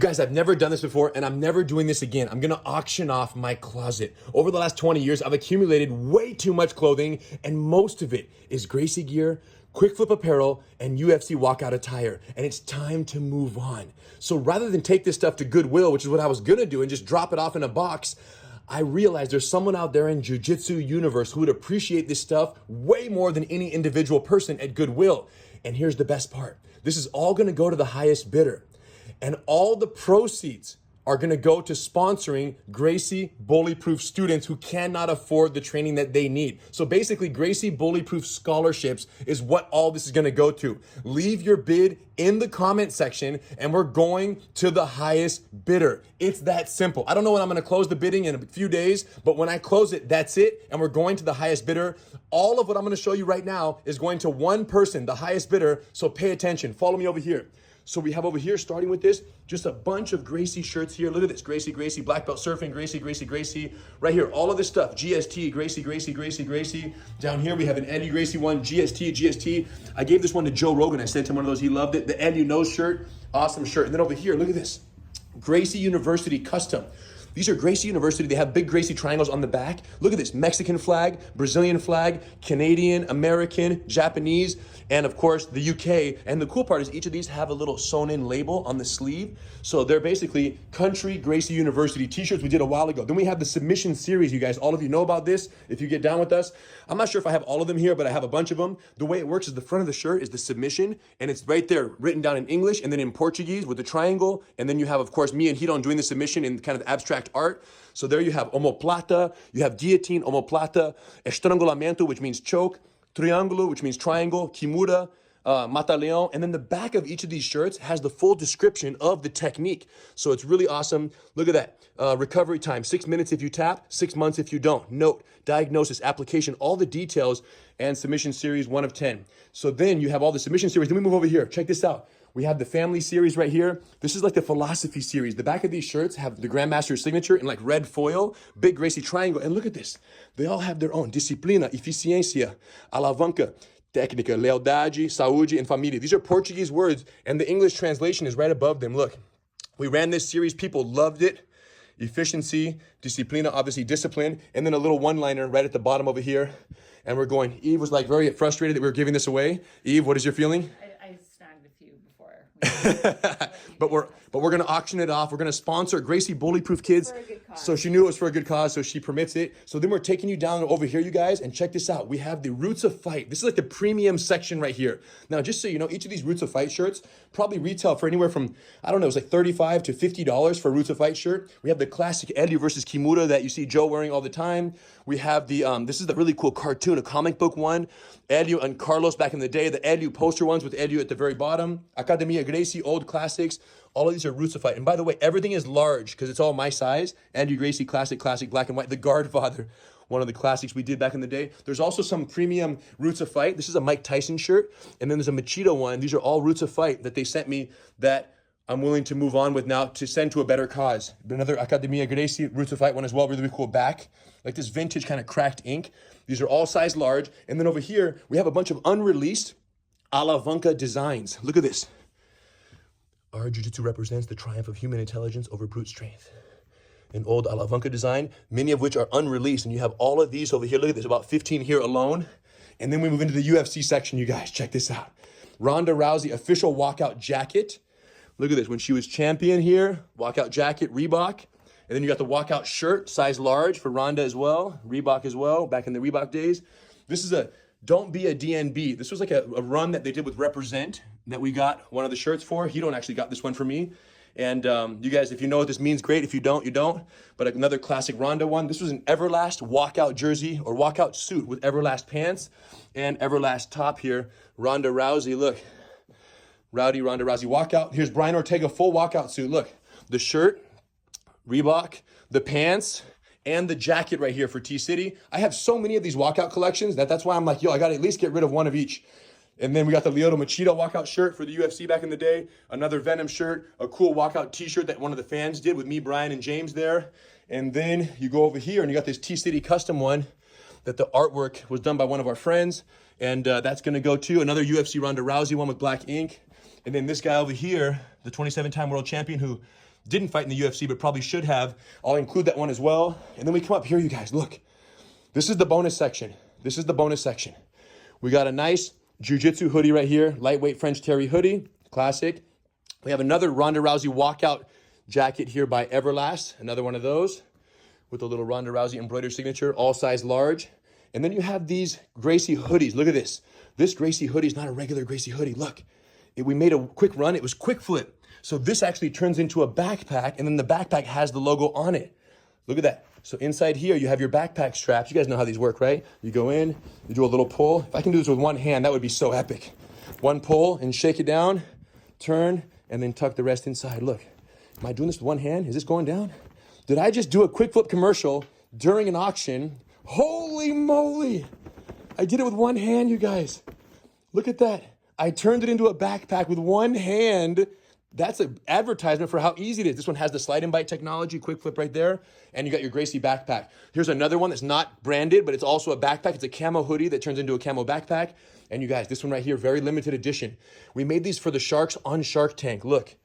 guys, I've never done this before and I'm never doing this again. I'm gonna auction off my closet. Over the last 20 years, I've accumulated way too much clothing and most of it is Gracie gear, Quikflip apparel, and UFC walkout attire. And it's time to move on. So rather than take this stuff to Goodwill, which is what I was gonna do and just drop it off in a box, I realized there's someone out there in Jiu-Jitsu universe who would appreciate this stuff way more than any individual person at Goodwill. And here's the best part. This is all gonna go to the highest bidder. And all the proceeds are gonna go to sponsoring Gracie Bullyproof students who cannot afford the training that they need. So basically, Gracie Bullyproof scholarships is what all this is gonna go to. Leave your bid in the comment section and we're going to the highest bidder. It's that simple. I don't know when I'm gonna close the bidding in a few days, but when I close it, that's it. And we're going to the highest bidder. All of what I'm gonna show you right now is going to one person, the highest bidder. So pay attention, follow me over here. So we have over here, starting with this, just a bunch of Gracie shirts here. Look at this, Gracie, Gracie, Black Belt Surfing, Gracie, Gracie, Gracie. Right here, all of this stuff, GST, Gracie, Gracie, Gracie, Gracie. Down here, we have an Eddie Gracie one, GST, GST. I gave this one to Joe Rogan. I sent him one of those, he loved it. The Eddie Nose shirt, awesome shirt. And then over here, look at this, Gracie University Custom. These are Gracie University. They have big Gracie triangles on the back. Look at this, Mexican flag, Brazilian flag, Canadian, American, Japanese, and of course the UK. And the cool part is each of these have a little sewn in label on the sleeve. So they're basically country Gracie University t-shirts we did a while ago. Then we have the submission series, you guys. All of you know about this if you get down with us. I'm not sure if I have all of them here, but I have a bunch of them. The way it works is the front of the shirt is the submission, and it's right there written down in English and then in Portuguese with the triangle. And then you have, of course, me and Hidon doing the submission in kind of abstract art. So there you have omoplata, you have guillotine, omoplata, estrangulamento, which means choke, triangulo, which means triangle, kimura, mata-leon, and then the back of each of these shirts has the full description of the technique. So it's really awesome. Look at that. Recovery time, 6 minutes if you tap, 6 months if you don't. Note, diagnosis, application, all the details, and submission series 1 of 10. So then you have all the submission series. Then we move over here. Check this out. We have the family series right here. This is like the philosophy series. The back of these shirts have the Grandmaster's signature in like red foil, big Gracie triangle. And look at this. They all have their own disciplina, eficiencia, alavanca, técnica, lealdade, saúde, and família. These are Portuguese words, and the English translation is right above them. Look, we ran this series. People loved it. Efficiency, disciplina, obviously discipline, and then a little one-liner right at the bottom over here. And we're going. Eve was like very frustrated that we were giving this away. Eve, what is your feeling? I snagged a few before. But we're gonna auction it off. We're gonna sponsor Gracie Bullyproof Kids. For a good cause. So she knew it was for a good cause, so she permits it. So then we're taking you down over here, you guys, and check this out. We have the Roots of Fight. This is like the premium section right here. Now, just so you know, each of these Roots of Fight shirts probably retail for anywhere from, I don't know, it's like $35 to $50 for a Roots of Fight shirt. We have the classic Elio versus Kimura that you see Joe wearing all the time. We have the, this is the really cool cartoon, a comic book one. Elio and Carlos back in the day, the Elio poster ones with Elio at the very bottom. Academia Gracie, old classics. All of these are Roots of Fight. And by the way, everything is large because it's all my size. Andrew Gracie, classic, black and white. The Godfather, one of the classics we did back in the day. There's also some premium Roots of Fight. This is a Mike Tyson shirt. And then there's a Machida one. These are all Roots of Fight that they sent me that I'm willing to move on with now to send to a better cause. Another Academia Gracie Roots of Fight one as well. Really, really cool back. Like this vintage kind of cracked ink. These are all size large. And then over here, we have a bunch of unreleased Alavanca designs. Look at this. Our jiu-jitsu represents the triumph of human intelligence over brute strength. An old Alavanca design, many of which are unreleased. And you have all of these over here. Look at this, about 15 here alone. And then we move into the UFC section, you guys. Check this out. Ronda Rousey official walkout jacket. Look at this, when she was champion here, walkout jacket, Reebok. And then you got the walkout shirt, size large for Ronda as well, Reebok as well, back in the Reebok days. This is a Don't Be a DNB. This was like a run that they did with Represent that we got one of the shirts for. He don't actually got this one for me. And you guys, if you know what this means, great. If you don't, you don't. But another classic Ronda one. This was an Everlast walkout jersey or walkout suit with Everlast pants and Everlast top here. Ronda Rousey, look. Rowdy Ronda Rousey walkout. Here's Brian Ortega full walkout suit. Look, the shirt, Reebok, the pants, and the jacket right here for T-City. I have so many of these walkout collections that's why I'm like, yo, I gotta at least get rid of one of each. And then we got the Lyoto Machida walkout shirt for the UFC back in the day, another Venom shirt, a cool walkout t-shirt that one of the fans did with me, Brian, and James there. And then you go over here and you got this T-City custom one that the artwork was done by one of our friends. And that's gonna go to another UFC Ronda Rousey one with black ink. And then this guy over here, the 27-time world champion who Didn't fight in the UFC, but probably should have. I'll include that one as well. And then we come up here, you guys, look. This is the bonus section. This is the bonus section. We got a nice jiu-jitsu hoodie right here, lightweight French terry hoodie, classic. We have another Ronda Rousey walkout jacket here by Everlast, another one of those with a little Ronda Rousey embroidered signature, all size large. And then you have these Gracie hoodies. Look at this. This Gracie hoodie is not a regular Gracie hoodie. Look, we made a quick run. It was Quikflip. So this actually turns into a backpack, and then the backpack has the logo on it. Look at that. So inside here, you have your backpack straps. You guys know how these work, right? You go in, you do a little pull. If I can do this with one hand, that would be so epic. One pull and shake it down, turn, and then tuck the rest inside. Look, am I doing this with one hand? Is this going down? Did I just do a Quikflip commercial during an auction? Holy moly. I did it with one hand, you guys. Look at that. I turned it into a backpack with one hand. That's an advertisement for how easy it is. This one has the slide and bite technology, Quikflip right there, and you got your Gracie backpack. Here's another one that's not branded, but it's also a backpack. It's a camo hoodie that turns into a camo backpack. And you guys, this one right here, very limited edition. We made these for the Sharks on Shark Tank. Look,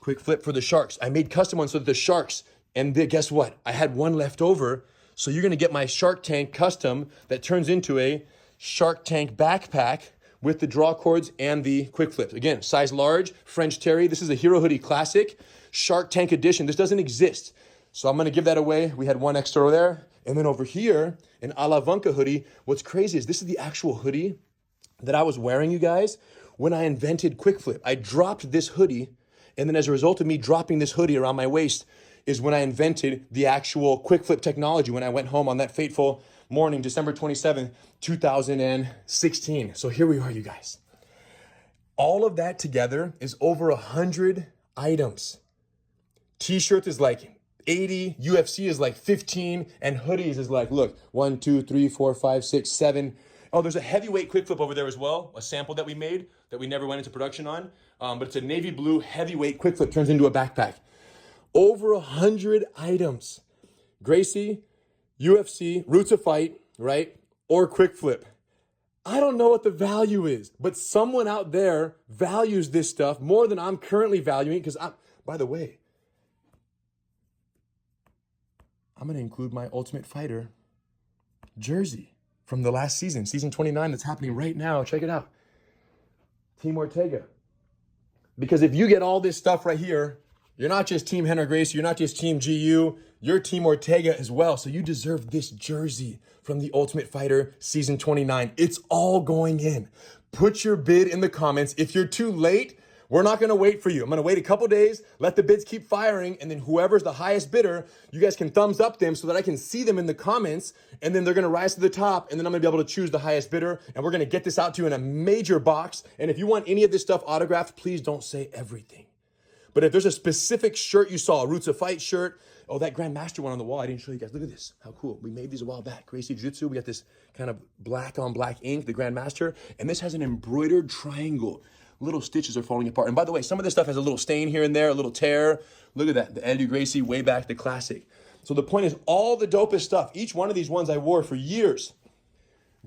Quikflip for the Sharks. I made custom ones so that the Sharks, and guess what? I had one left over. So you're gonna get my Shark Tank custom that turns into a Shark Tank backpack with the draw cords and the Quikflips. Again, size large, French terry. This is a Hero Hoodie Classic, Shark Tank edition. This doesn't exist. So I'm gonna give that away. We had one extra over there. And then over here, an a la Vunka hoodie. What's crazy is this is the actual hoodie that I was wearing, you guys, when I invented Quikflip. I dropped this hoodie, and then as a result of me dropping this hoodie around my waist is when I invented the actual Quikflip technology when I went home on that fateful morning, December 27th, 2016. So here we are, you guys. All of that together is over 100 items. T-shirts is like 80, UFC is like 15, and hoodies is like, look, 1, 2, 3, 4, 5, 6, 7. Oh, there's a heavyweight Quikflip over there as well, a sample that we made that we never went into production on. But it's a navy blue heavyweight Quikflip, turns into a backpack. Over 100 items. Gracie, UFC, Roots of Fight, right? Or Quikflip. I don't know what the value is, but someone out there values this stuff more than I'm currently valuing because by the way, I'm going to include my Ultimate Fighter jersey from the last season, season 29 that's happening right now. Check it out. Team Ortega. Because if you get all this stuff right here, you're not just Team Rener Gracie, you're not just Team GU, you're Team Ortega as well. So you deserve this jersey from the Ultimate Fighter season 29. It's all going in. Put your bid in the comments. If you're too late, we're not gonna wait for you. I'm gonna wait a couple days, let the bids keep firing, and then whoever's the highest bidder, you guys can thumbs up them so that I can see them in the comments, and then they're gonna rise to the top, and then I'm gonna be able to choose the highest bidder, and we're gonna get this out to you in a major box. And if you want any of this stuff autographed, please don't say everything. But if there's a specific shirt you saw, a Roots of Fight shirt, oh, that Grandmaster one on the wall, I didn't show you guys. Look at this, how cool. We made these a while back. Gracie Jiu-Jitsu, we got this kind of black on black ink, the Grandmaster, and this has an embroidered triangle. Little stitches are falling apart. And by the way, some of this stuff has a little stain here and there, a little tear. Look at that, the Eddie Gracie, way back, the classic. So the point is, all the dopest stuff, each one of these ones I wore for years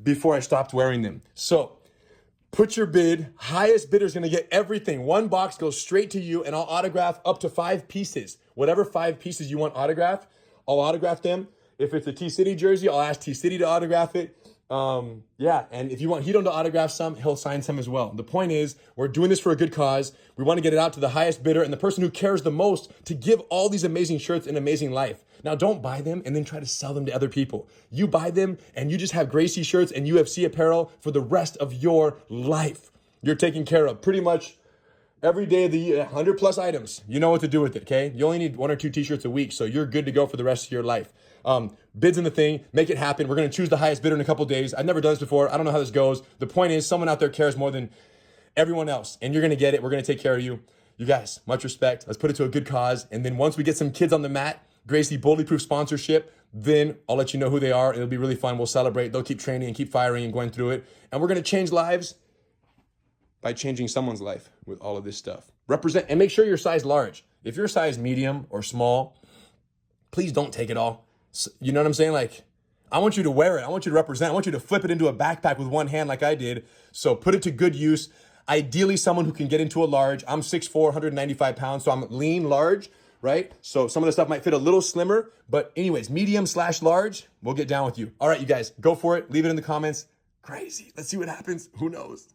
before I stopped wearing them. So put your bid, highest bidder's gonna get everything. One box goes straight to you, and I'll autograph up to 5 pieces. Whatever 5 pieces you want autographed, I'll autograph them. If it's a T-City jersey, I'll ask T-City to autograph it. Yeah, and if you want Hito to autograph some, he'll sign some as well. The point is, we're doing this for a good cause. We want to get it out to the highest bidder and the person who cares the most to give all these amazing shirts an amazing life. Now, don't buy them and then try to sell them to other people. You buy them and you just have Gracie shirts and UFC apparel for the rest of your life. You're taken care of pretty much every day of the year, 100 plus items. You know what to do with it, okay? You only need 1 or 2 t-shirts a week, so you're good to go for the rest of your life. Bids in the thing, make it happen. We're gonna choose the highest bidder in a couple days. I've never done this before. I don't know how this goes. The point is, someone out there cares more than everyone else, and you're gonna get it. We're gonna take care of you. You guys, much respect. Let's put it to a good cause. And then once we get some kids on the mat, Gracie Boldly Proof sponsorship, then I'll let you know who they are. It'll be really fun. We'll celebrate. They'll keep training and keep firing and going through it. And we're gonna change lives by changing someone's life with all of this stuff. Represent, and make sure you're size large. If you're size medium or small, please don't take it all. You know what I'm saying? Like, I want you to wear it. I want you to represent. I want you to flip it into a backpack with one hand like I did. So put it to good use. Ideally, someone who can get into a large. I'm 6'4", 195 pounds, so I'm lean large, right? So some of the stuff might fit a little slimmer, but anyways, medium/large, we'll get down with you. All right, you guys, go for it. Leave it in the comments. Crazy. Let's see what happens. Who knows?